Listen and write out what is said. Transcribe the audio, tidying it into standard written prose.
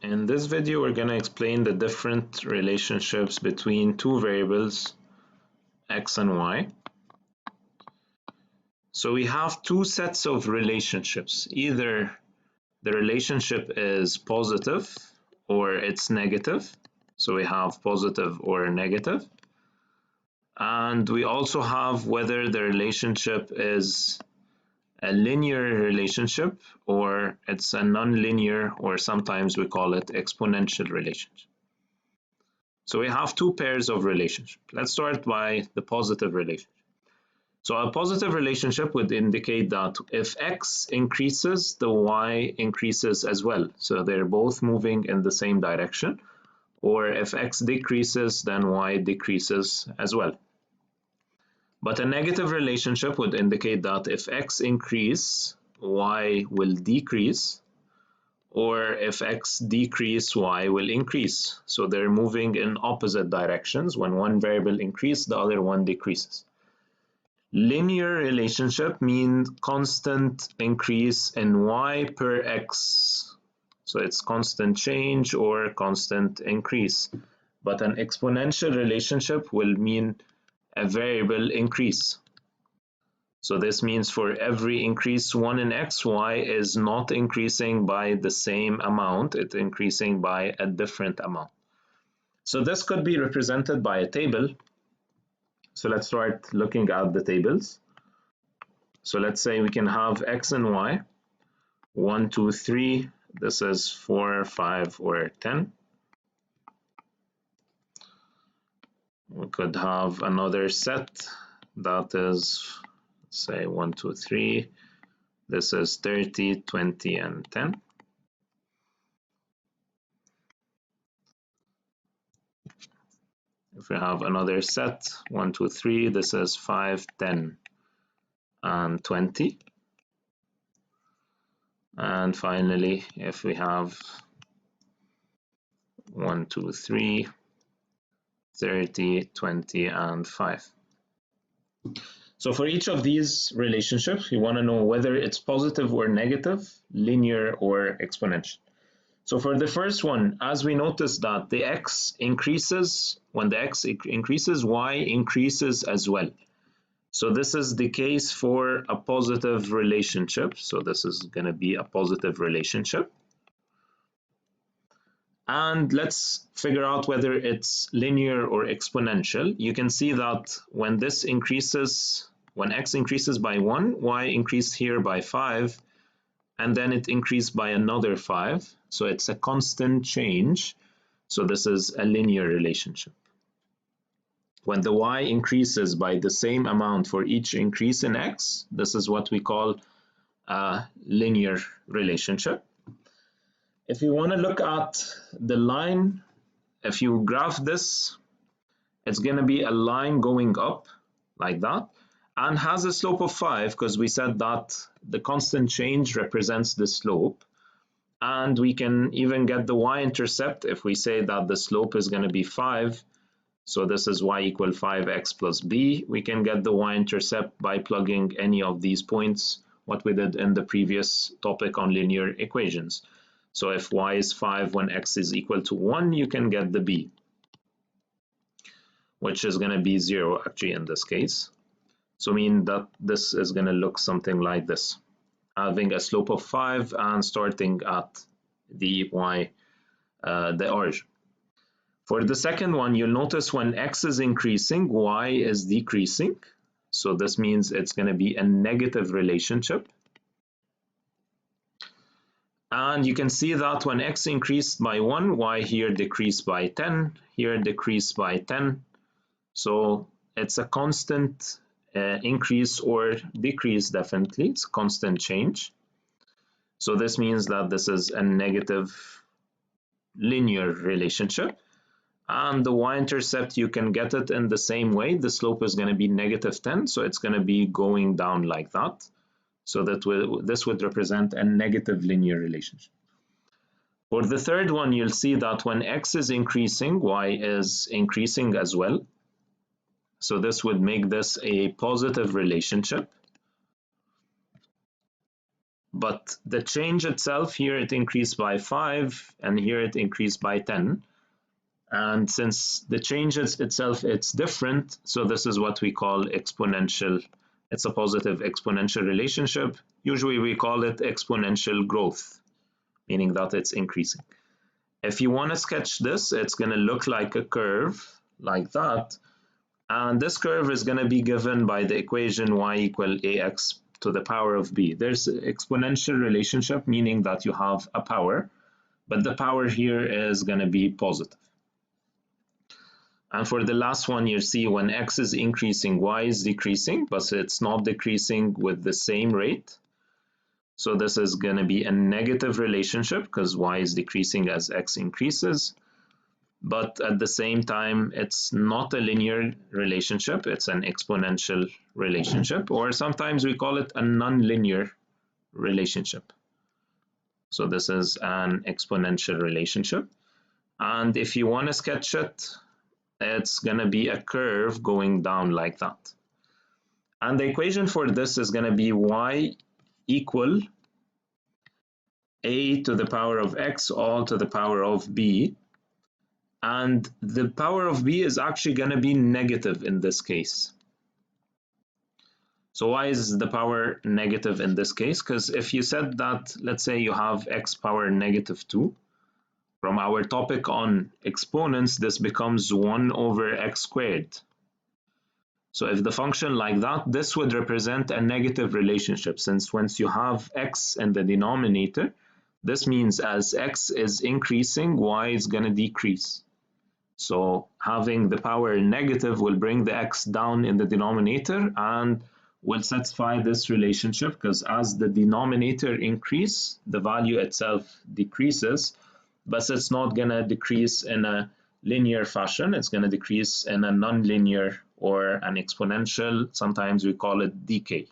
In this video, we're going to explain the different relationships between two variables, x and y. So we have two sets of relationships. Either the relationship is positive or it's negative. So we have positive or negative. And we also have whether the relationship is a linear relationship or it's a nonlinear, or sometimes we call it exponential relationship. So we have two pairs of relationship. Let's start by the positive relationship. So a positive relationship would indicate that if x increases, the y increases as well. So they're both moving in the same direction. Or if x decreases, then y decreases as well. But a negative relationship would indicate that if x increase, y will decrease, or if x decrease, y will increase. So they're moving in opposite directions. When one variable increases, the other one decreases. Linear relationship means constant increase in y per x. So it's constant change or constant increase. But an exponential relationship will mean a variable increase. So this means for every increase 1 in x, y is not increasing by the same amount, it's increasing by a different amount. So this could be represented by a table. So let's start looking at the tables. So let's say we can have x and y, 1, 2, 3, this is 4, 5, or 10. We could have another set that is, say, 1, 2, 3. This is 30, 20, and 10. If we have another set, 1, 2, 3, this is 5, 10, and 20. And finally, if we have 1, 2, 3, 30, 20, and 5. So for each of these relationships, we want to know whether it's positive or negative, linear or exponential. So for the first one, as we notice that the x increases, when the x increases, y increases as well. So this is the case for a positive relationship. So this is going to be a positive relationship. And let's figure out whether it's linear or exponential. You can see that when this increases, when x increases by 1, y increased here by 5, and then it increased by another 5. So it's a constant change. So this is a linear relationship. When the y increases by the same amount for each increase in x, this is what we call a linear relationship. If you want to look at the line, if you graph this, it's going to be a line going up like that and has a slope of 5 because we said that the constant change represents the slope. And we can even get the y-intercept if we say that the slope is going to be 5. So this is y equal 5x plus b. We can get the y-intercept by plugging any of these points, what we did in the previous topic on linear equations. So if y is 5 when x is equal to 1, you can get the b, which is going to be 0 actually in this case. So mean that this is going to look something like this, having a slope of 5 and starting at the y, the origin. For the second one, you'll notice when x is increasing, y is decreasing. So this means it's going to be a negative relationship. And you can see that when x increased by 1, y here decreased by 10, here decreased by 10. So it's a constant increase or decrease, definitely. It's a constant change. So this means that this is a negative linear relationship. And the y-intercept, you can get it in the same way. The slope is going to be negative 10, so it's going to be going down like that. So that this would represent a negative linear relationship. For the third one, you'll see that when x is increasing, y is increasing as well. So this would make this a positive relationship. but the change itself here, it increased by 5, and here it increased by 10. And since the change itself, it's different, so this is what we call exponential. It's a positive exponential relationship. Usually we call it exponential growth, meaning that it's increasing. If you want to sketch this, it's going to look like a curve like that. And this curve is going to be given by the equation y equal ax to the power of b. There's an exponential relationship, meaning that you have a power, but the power here is going to be positive. And for the last one, you see when x is increasing, y is decreasing, but it's not decreasing with the same rate. So this is going to be a negative relationship because y is decreasing as x increases. But at the same time, it's not a linear relationship, it's an exponential relationship, or sometimes we call it a nonlinear relationship. So this is an exponential relationship. And if you want to sketch it, it's going to be a curve going down like that. And the equation for this is going to be y equal a to the power of x all to the power of b. And the power of b is actually going to be negative in this case. So why is the power negative in this case? Because if you said that, let's say you have x power negative 2, from our topic on exponents, this becomes 1 over x squared. So if the function like that, this would represent a negative relationship, since once you have x in the denominator, this means as x is increasing, y is going to decrease. So having the power negative will bring the x down in the denominator and will satisfy this relationship, because as the denominator increases, the value itself decreases, but it's not going to decrease in a linear fashion. It's going to decrease in a nonlinear or an exponential. Sometimes we call it decay.